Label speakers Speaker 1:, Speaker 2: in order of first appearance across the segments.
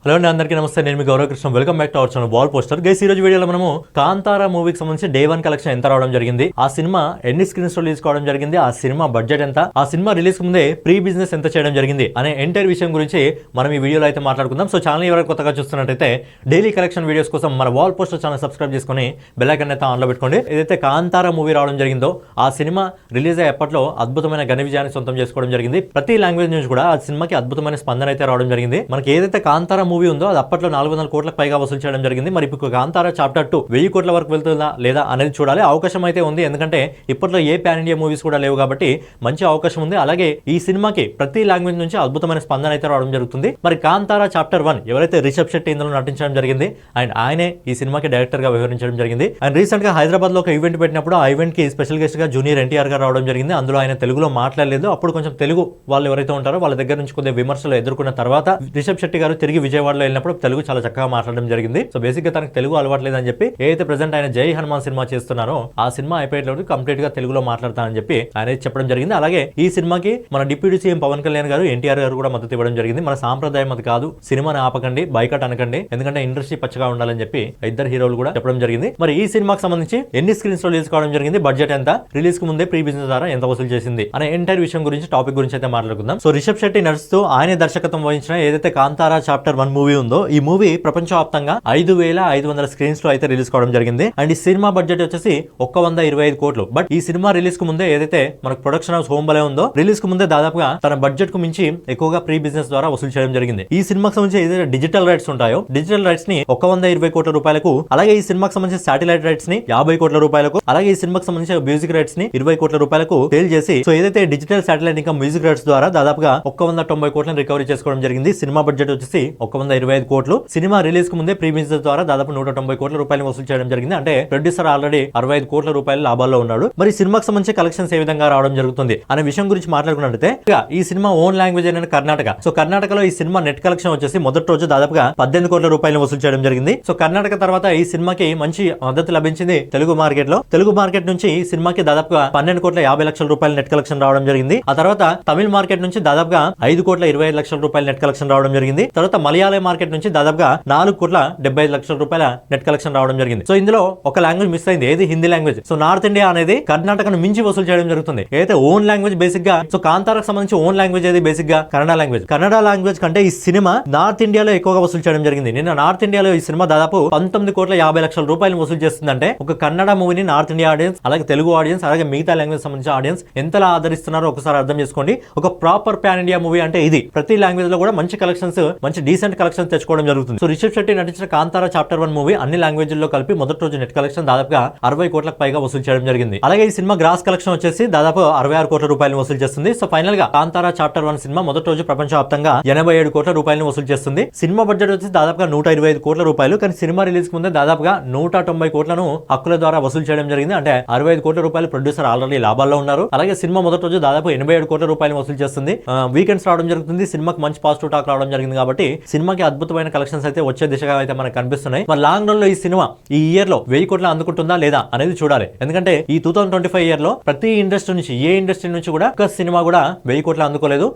Speaker 1: Hello అండి, అందరికీ నమస్తే. నేను మీ Gauravkrishna. Welcome back to our channel wall poster. Guys, ఈ రోజు వీడియోలో మనము కాంతారా మూవీకి సంబంధించి డే 1 కలెక్షన్ ఎంత రావడం జరిగింది, ఆ సినిమా ఎన్ని స్క్రీన్స్ రిలీజ్ కావడం జరిగింది, ఆ సినిమా బడ్జెట్ ఎంత, ఆ సినిమా రిలీజ్ ముందే ప్రీ బిజినెస్ ఎంత చేయడం జరిగింది అనే ఎంటైర్ విషయం గురించి మనం ఈ వీడియోలో అయితే మాట్లాడుకుందాం. సో ఛానల్ ఎవరైనా కొత్తగా చూస్తున్నట్టయితే డైలీ కలెక్షన్ వీడియోస్ కోసం మన వాల్ పోస్టర్ ఛానల్ సబ్స్క్రైబ్ చేసుకుని బెల్ ఐకాన్ అయితే ఆన్లో పెట్టుకోండి. ఏదైతే కాంతారా మూవీ రావడం జరిగిందో ఆ సినిమా రిలీజ్ అయ్యే అప్పట్లో అద్భుతమైన ఘన విజయాన్ని సొంతం చేసుకోవడం జరిగింది. ప్రతి లాంగ్వేజ్ నుంచి కూడా ఆ సినిమాకి అద్భుతమైన స్పందన అయితే రావడం జరిగింది. మనకి ఏదైతే కాంతారా మూవీ ఉందో అది అప్పట్లో 400 కోట్లకు పైగా వసూలు చేయడం జరిగింది. మరి ఇప్పుడు కాంతారా చాప్టర్ 2 1000 కోట్ల వరకు వెళ్తుందా లేదా అనేది చూడాలి. అవకాశం అయితే ఉంది, ఎందుకంటే ఇప్పట్లో ఏ పాన్ ఇండియా మూవీస్ కూడా లేవు కాబట్టి మంచి అవకాశం ఉంది. అలాగే ఈ సినిమాకి ప్రతి లాంగ్వేజ్ నుంచి అద్భుతమైన స్పందన అయితే రావడం జరుగుతుంది. మరి కాంతారా చాప్టర్ 1 ఎవరైతే రిషబ్ శెట్టి ఇందులో నటించడం జరిగింది అండ్ ఆయనే ఈ సినిమాకి డైరెక్టర్ గా వ్యవహరించడం జరిగింది. అండ్ రీసెంట్ గా హైదరాబాద్ లో ఒక ఈవెంట్ పెట్టినప్పుడు ఆ ఈవెంట్ కి స్పెషల్ గెస్ట్ గా జూనియర్ ఎన్టీఆర్ గారు రావడం జరిగింది. అందులో ఆయన తెలుగులో మాట్లాడలేదు. అప్పుడు కొంచెం తెలుగు వాళ్ళు ఎవరైతే ఉంటారో వాళ్ళ దగ్గర నుంచి కొద్దిగా విమర్శలు ఎదుర్కొన్న తర్వాత రిషబ్ శెట్టి గారు తిరిగి విజయవాడలో వెళ్ళినప్పుడు తెలుగు చాలా చక్కగా మాట్లాడడం జరిగింది. సో బేసిక్ గా తనకు తెలుగు అలవాట్లేదని చెప్పి ఏదైతే ప్రెసెంట్ ఆయన జై హనుమాన్ సినిమా చేస్తున్నారో ఆ సినిమా అయిపోయేటప్పుడు కంప్లీట్ గా తెలుగులో మాట్లాడతానని చెప్పి ఆయన చెప్పడం జరిగింది. అలాగే ఈ సినిమాకి మన డిప్యూటీ సీఎం పవన్ కళ్యాణ్ గారు ఎన్టీఆర్ గారు కూడా మద్దతు ఇవ్వడం జరిగింది. మన సాంప్రదాయం అది కాదు, సినిమాని ఆపకండి, బైకట్ అనకండి, ఎందుకంటే ఇండస్ట్రీ పచ్చగా ఉండాలని చెప్పి ఇద్దరు హీరోలు కూడా చెప్పడం జరిగింది. మరి ఈ సినిమాకి సంబంధించి ఎన్ని స్క్రీన్స్ లో రిలీజ్ కావడం జరిగింది, బడ్జెట్ ఎంత, రిలీజ్ కు ముందే ప్రీ బిజినెస్ ద్వారా ఎంత వసూలు చేసింది అనే ఎంటైర్ విషయం గురించి టాపిక్ గురించి అయితే మాట్లాడుకుందాం. సో రిషబ్ శెట్టి నడుస్తూ ఆయనే దర్శకత్వం వహించిన ఏదైతే కాంతారా చాప్టర్ 1 మూవీ ఉందో ఈ మూవీ ప్రపంచవ్యాప్తంగా 5500 స్క్రీన్స్ లో అయితే రిలీజ్ కావడం జరిగింది. అండ్ ఈ సినిమా బడ్జెట్ వచ్చేసి 125 కోట్లు. బట్ ఈ సినిమా రిలీజ్ కు ముందే ఏదైతే మనకు ప్రొడక్షన్ హౌస్ హోమ్ బలే ఉందో రిలీజ్ కు ముందే దాదాపుగా తన బడ్జెట్ కు మించి ఎక్కువగా ప్రీ బిజినెస్ ద్వారా వసూలు చేయడం జరిగింది. ఈ సినిమాకి సంబంధించి ఏదైతే డిజిటల్ రైట్స్ ఉంటాయో డిజిటల్ రైట్స్ ని 120 కోట్ల రూపాయలకు, అలాగే ఈ సినిమాకి సంబంధించి శాటిలైట్ రైట్స్ ని 50 కోట్ల రూపాయలకు, అలాగే ఈ సినిమాకి సంబంధించి మ్యూజిక్ రైట్స్ ని 20 కోట్ల రూపాయలకు సేల్ చేసి సో ఏదైతే డిజిటల్ శాటిలైట్ ఇంకా మ్యూజిక్ రైట్స్ ద్వారా దాదాపుగా 190 కోట్లను రికవరీ చేసుకోవడం జరిగింది. సినిమా బడ్జెట్ వచ్చేసి 125 కోట్లు. సినిమా రిలీజ్ కు ముందే ప్రీ బిజినెస్ ద్వారా దాదాపు 190 కోట్ల రూపాయలు వసూలు చేయడం జరిగింది. అంటే ప్రొడ్యూసర్ ఆల్రెడీ 65 కోట్ల రూపాయల లాభాల్లో ఉన్నాడు. మరి సినిమాకి సంబంధించి కలెక్షన్స్ ఏ విధంగా రావడం జరుగుతుంది అనే విషయం గురించి మాట్లాడుకున్నట్లయితే ఈ సినిమా ఓన్ లాంగ్వేజ్ అయిన కర్ణాటక. సో కర్ణాటకలో ఈ సినిమా నెట్ కలెక్షన్ వచ్చేసి మొదటి రోజు దాదాపుగా 18 కోట్ల రూపాయలు వసూలు చేయడం జరిగింది. సో కర్ణాటక తర్వాత ఈ సినిమాకి మంచి మద్దతు లభించింది తెలుగు మార్కెట్ లో. తెలుగు మార్కెట్ నుంచి ఈ సినిమాకి దాదాపుగా 12 కోట్ల 50 లక్షల రూపాయల నెట్ కలెక్షన్ రావడం జరిగింది. ఆ తర్వాత తమిళ మార్కెట్ నుంచి దాదాపుగా 5 కోట్ల 25 లక్షల రూపాయల నెట్ కలెక్షన్ రావడం జరిగింది. తర్వాత మలయాళం మార్కెట్ నుంచి దాదాపుగా 4 కోట్ల 75 లక్షల రూపాయల నెట్ కలెక్షన్ రావడం జరిగింది. సో ఇందులో ఒక లాంగ్వేజ్ మిస్ అయింది, ఏది Hindi language. So north India అనేది కర్ణాటకను మించి వసూలు చేయడం జరుగుతుంది. ఏదైతే ఓన్ లాంగ్వేజ్ బేసిక్ గా, సో కాంతారకు సంబంధించి ఓన్ లాంగ్వేజ్ ఏది బేసిక్ గా కన్నడ లాంగ్వేజ్. కన్నడ లాంగ్వేజ్ కంటే ఈ సినిమా నార్త్ ఇండియాలో ఎక్కువగా వసూలు చేయడం జరిగింది. నిన్న నార్త్ ఇండియాలో ఈ సినిమా దాదాపు 19 కోట్ల 50 లక్షల రూపాయలు వసూలు చేస్తుందంటే ఒక కన్నడ మూవీని నార్త్ ఇండియా ఆడియన్స్, అలాగే తెలుగు ఆడియన్స్, అలాగే మిగతా లాంగ్వేజ్ సంబంధించిన ఆడియన్స్ ఎంతలా ఆదరిస్తున్నారో ఒకసారి అర్థం చేసుకోండి. ఒక ప్రాపర్ పాన్ ఇండియా మూవీ అంటే ఇది. ప్రతి లాంగ్వేజ్ లో కూడా మంచి కలెక్షన్స్, మంచి డీసెంట్ కలెక్షన్స్ తెచ్చుకోవడం జరుగుతుంది. సో రిషబ్ శెట్టి నటించిన కాంతారా చాప్టర్ 1 మూవీ అన్ని లాంగ్వేజ్ లో కలిపి మొదటి రోజు నెట్ కలెక్షన్ దాదాపుగా 60 కోట్లకు పైగా వసూలు చేయడం జరిగింది. అలాగే ఈ సినిమా గ్రాస్ కలెక్షన్ వచ్చేసి దాదాపు 66 కోట్ల రూపాయలు వసూలు చేస్తుంది. సో ఫైనల్ గా కాంతారా చాప్టర్ 1 సినిమా మొదటి రోజు ప్రపంచవ్యాప్తంగా 87 కోట్ల రూపాయలను వసూలు చేస్తుంది. సినిమా బడ్జెట్ వచ్చి దాదాపుగా 125 కోట్ల రూపాయలు. కానీ సినిమా రిలీజ్ ముందే దాదాపుగా 190 కోట్లను హక్కుల ద్వారా వసూలు చేయడం జరిగింది. అంటే 65 కోట్ల రూపాయలు ప్రొడ్యూసర్ ఆల్రెడీ లాభాల్లో ఉన్నారు. అలాగే సినిమా మొదటి రోజు దాదాపు 87 కోట్ల రూపాయలు వసూలు చేస్తుంది. వీకెండ్స్ రావడం జరుగుతుంది. సినిమాకి మంచి పాజిటివ్ టాక్ రావడం జరిగింది కాబట్టి సినిమాకి అద్భుతమైన కలెక్షన్స్ అయితే వచ్చే దిశగా అయితే మనకు కనిపిస్తున్నాయి. మరి లాంగ్ రన్ లో ఈ సినిమా ఈ ఇయర్ లో 1000 కోట్ల అందుకుంటుందా లేదా అనేది చూడాలి. ఎందుకంటే ఈ 2025 ఇయర్ లో ప్రతి ఇండస్ట్రీ నుంచి, ఏ ఇండస్ట్రీ నుంచి కూడా ఒక సినిమా కూడా 1000 కోట్ల అందుకోలేదు.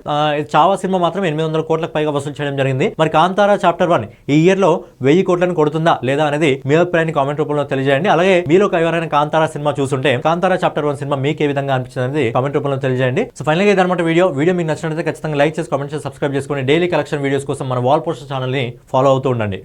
Speaker 1: చావా సినిమా మాత్రం 800 కోట్లకు పైగా వసూలు చేయడం జరిగింది. మరి కాంతారా చాప్టర్ 1 ఈ ఇయర్ లో 1000 కోట్లను కొడుతుందా లేదా అనేది మీ అభిప్రాయాన్ని కామెంట్ రూపంలో తెలియజేయండి. అలాగే మీలో ఎవరైనా కాంతారా సినిమా చూస్తుంటే కాంతారా చాప్టర్ 1 సినిమా మీకు ఏ విధంగా అనిపించింది అనేది కామెంట్ రూపంలో తెలియజేయండి. సో ఫైనల్ గా ఇదన్నమాట వీడియో మీకు నచ్చినట్లయితే ఖచ్చితంగా లైక్ చేసి కామెంట్ చేసి సబ్స్క్రైబ్ చేసుకుని డైలీ కలెక్షన్ వీడియోస్ కోసం మన వాల్ పోస్టర్ ఛానల్ ని ఫాలో అవుతూ ఉండండి.